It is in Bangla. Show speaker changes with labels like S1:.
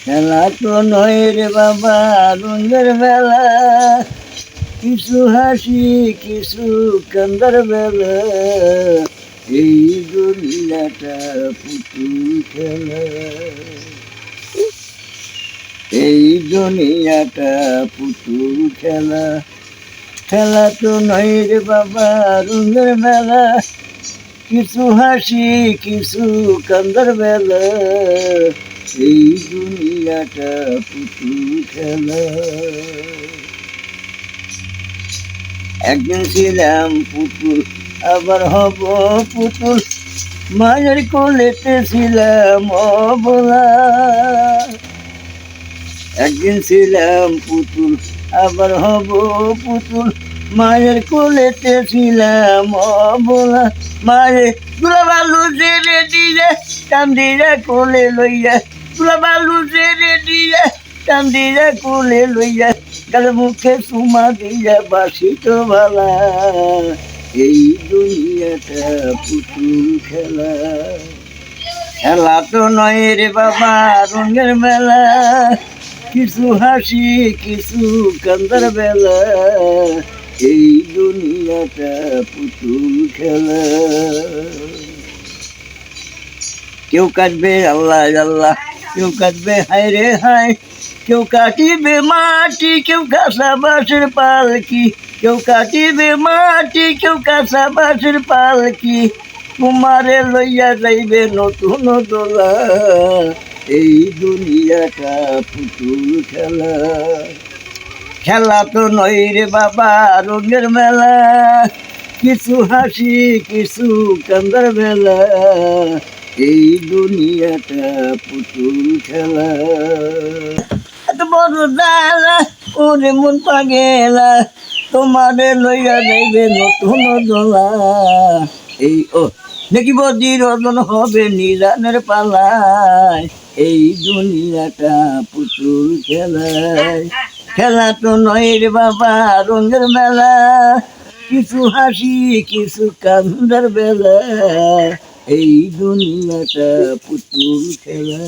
S1: খেলা তো নয় রে বাবা রঙের বেলা, কিছু হাসি কিছু কান্দার বেলা, এই দুনিয়াটা পুতুল খেলা, এই দুনিয়াটা পুতুল খেলা। খেলা তো নয় রে বাবা রঙের বেলা, কিছু হাসি কিছু কান্দার বেলা, এই দুনিয়াটা পুতুল খেলা। একদিন ছিলাম পুতুল আবার হব পুতুল, মায়ের কোলেতে ছিলাম অবলা। একদিন ছিলাম পুতুল আবার হব পুতুল, মায়ের কোলেতে ছিলাম অবলা। মায়ের তুলা বালু জেরে দিয়ে কান্দিরা কোলে লইয়া, তুলা বালু জেরে দিয়ে কান্দিরা কোলে লইয়া, গাল মুখে চুমা দিয়া বাসিত ভালা, এই দুনিয়াটা পুতুল খেলা। খেলা তো নয় রে বাবা রঙের মেলা, কিছু হাসি কিছু কান্দার বেলা, এই দুনিয়াটা পুতুল খেলা। কেউ কাটবে আল্লাহ আল্লাহ, কেউ কাটবে হায় রে হায়, কেউ কাটিবে মাটি কেউ কাঁচা বাঁশের পালকি, কেউ কাটিবে মাটি কেউ কাঁচা বাঁশের পালকি, তোমারে লইয়া যাইবে নতুন দোলা, এই দুনিয়াটা পুতুল খেলা। খেলা তো নয় রে বাবা রঙের মেলা, কিছু হাসি কিছু কান্দার বেলা, এই দুনিয়াটা পুতুল খেলা। এত বড় জালা ওরে মন পাগেলা, তোমারে লইয়া যাইবে নতুন দোলা, এই ও নাকি বদি রজন হবে নিরানের পালায়, এই দুনিয়াটা পুতুল খেলায়। খেলা তো নয় রে বাবা রঙের মেলা, কিছু হাসি কিছু কান্দার বেলা, এই দুনিয়াটা পুতুল খেলা।